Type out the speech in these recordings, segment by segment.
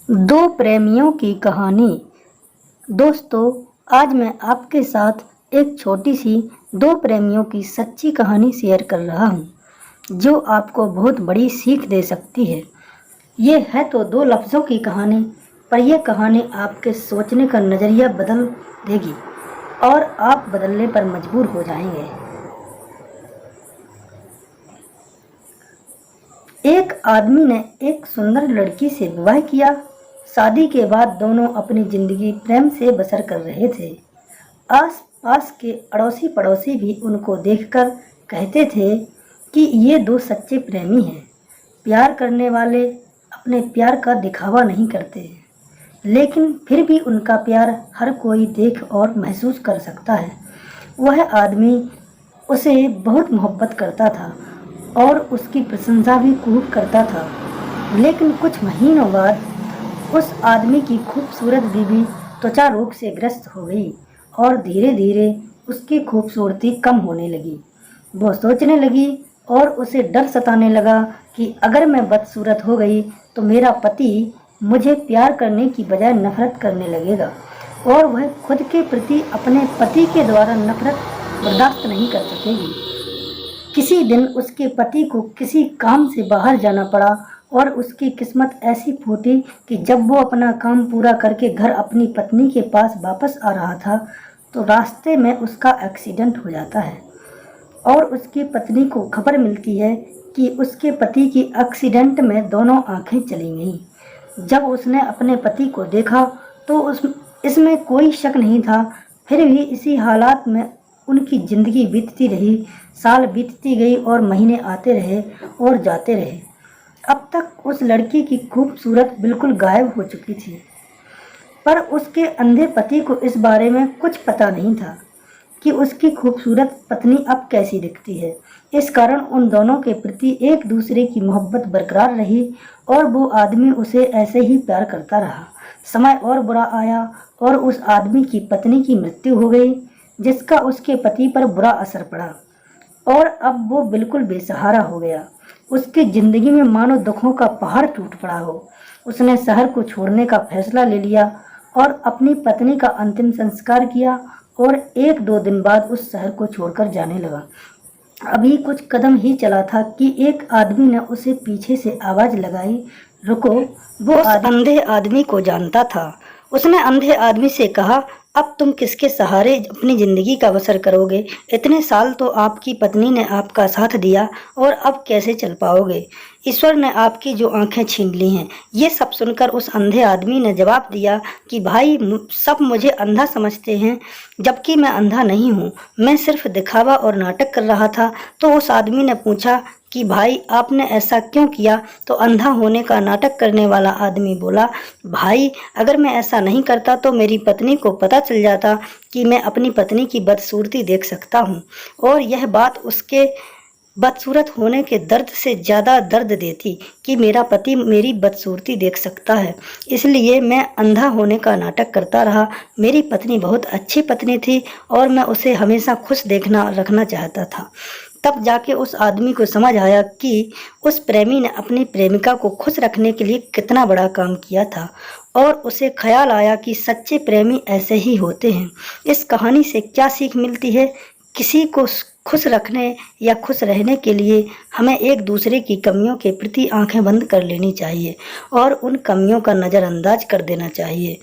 दो प्रेमियों की कहानी। दोस्तों, आज मैं आपके साथ एक छोटी सी दो प्रेमियों की सच्ची कहानी शेयर कर रहा हूँ, जो आपको बहुत बड़ी सीख दे सकती है। ये है तो दो लफ्ज़ों की कहानी, पर यह कहानी आपके सोचने का नज़रिया बदल देगी और आप बदलने पर मजबूर हो जाएंगे। एक आदमी ने एक सुंदर लड़की से विवाह किया। शादी के बाद दोनों अपनी जिंदगी प्रेम से बसर कर रहे थे। आस पास के अड़ोसी पड़ोसी भी उनको देखकर कहते थे कि ये दो सच्चे प्रेमी हैं। प्यार करने वाले अपने प्यार का दिखावा नहीं करते, लेकिन फिर भी उनका प्यार हर कोई देख और महसूस कर सकता है। वह आदमी उसे बहुत मोहब्बत करता था और उसकी प्रशंसा भी खूब करता था, लेकिन कुछ महीनों बाद उस आदमी की खूबसूरत बीवी त्वचा रोग से ग्रस्त हो गई और धीरे धीरे उसकी खूबसूरती कम होने लगी। वो सोचने लगी और उसे डर सताने लगा कि अगर मैं बदसूरत हो गई तो मेरा पति मुझे प्यार करने की बजाय नफरत करने लगेगा और वह खुद के प्रति अपने पति के द्वारा नफरत बर्दाश्त नहीं कर सकेगी। किसी दिन उसके पति को किसी काम से बाहर जाना पड़ा और उसकी किस्मत ऐसी फूटी कि जब वो अपना काम पूरा करके घर अपनी पत्नी के पास वापस आ रहा था तो रास्ते में उसका एक्सीडेंट हो जाता है और उसकी पत्नी को खबर मिलती है कि उसके पति की एक्सीडेंट में दोनों आंखें चली गईं। जब उसने अपने पति को देखा तो इसमें कोई शक नहीं था। फिर भी इसी हालात में उनकी ज़िंदगी बीतती रही। साल बीतती गई और महीने आते रहे और जाते रहे। अब तक उस लड़की की खूबसूरत बिल्कुल गायब हो चुकी थी, पर उसके अंधे पति को इस बारे में कुछ पता नहीं था कि उसकी खूबसूरत पत्नी अब कैसी दिखती है। इस कारण उन दोनों के प्रति एक दूसरे की मोहब्बत बरकरार रही और वो आदमी उसे ऐसे ही प्यार करता रहा। समय और बुरा आया और उस आदमी की पत्नी की मृत्यु हो गई, जिसका उसके पति पर बुरा असर पड़ा और अब वो बिल्कुल बेसहारा हो गया। उसकी ज़िंदगी में मानो दुखों का पहाड़ टूट पड़ा हो। उसने शहर को छोड़ने का फैसला ले लिया और अपनी पत्नी का अंतिम संस्कार किया और 1-2 दिन बाद उस शहर को छोड़कर जाने लगा। अभी कुछ कदम ही चला था कि एक आदमी ने उसे पीछे से आवाज़ लगाई, रुको। वो अंधे आदमी को जानता था। उसने अंधे आदमी से कहा, अब तुम किसके सहारे अपनी ज़िंदगी का बसर करोगे? इतने साल तो आपकी पत्नी ने आपका साथ दिया और अब कैसे चल पाओगे? ईश्वर ने आपकी जो आंखें छीन ली हैं। ये सब सुनकर उस अंधे आदमी ने जवाब दिया कि भाई, सब मुझे अंधा समझते हैं, जबकि मैं अंधा नहीं हूँ। मैं सिर्फ दिखावा और नाटक कर रहा था। तो उस आदमी ने पूछा कि भाई, आपने ऐसा क्यों किया? तो अंधा होने का नाटक करने वाला आदमी बोला, भाई, अगर मैं ऐसा नहीं करता तो मेरी पत्नी को पता चल जाता कि मैं अपनी पत्नी की बदसूरती देख सकता हूँ और यह बात उसके बदसूरत होने के दर्द से ज़्यादा दर्द देती कि मेरा पति मेरी बदसूरती देख सकता है। इसलिए मैं अंधा होने का नाटक करता रहा। मेरी पत्नी बहुत अच्छी पत्नी थी और मैं उसे हमेशा खुश रखना चाहता था। तब जाके उस आदमी को समझ आया कि उस प्रेमी ने अपनी प्रेमिका को खुश रखने के लिए कितना बड़ा काम किया था और उसे ख्याल आया कि सच्चे प्रेमी ऐसे ही होते हैं। इस कहानी से क्या सीख मिलती है? किसी को खुश रखने या खुश रहने के लिए हमें एक दूसरे की कमियों के प्रति आंखें बंद कर लेनी चाहिए और उन कमियों का नज़रअंदाज कर देना चाहिए।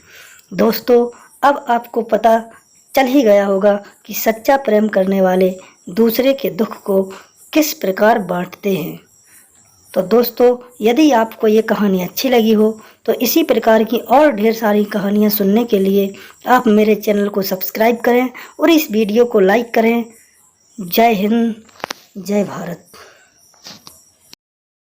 दोस्तों, अब आपको पता चल ही गया होगा कि सच्चा प्रेम करने वाले दूसरे के दुख को किस प्रकार बांटते हैं। तो दोस्तों, यदि आपको ये कहानी अच्छी लगी हो तो इसी प्रकार की और ढेर सारी कहानियाँ सुनने के लिए आप मेरे चैनल को सब्सक्राइब करें और इस वीडियो को लाइक करें। जय हिंद, जय भारत।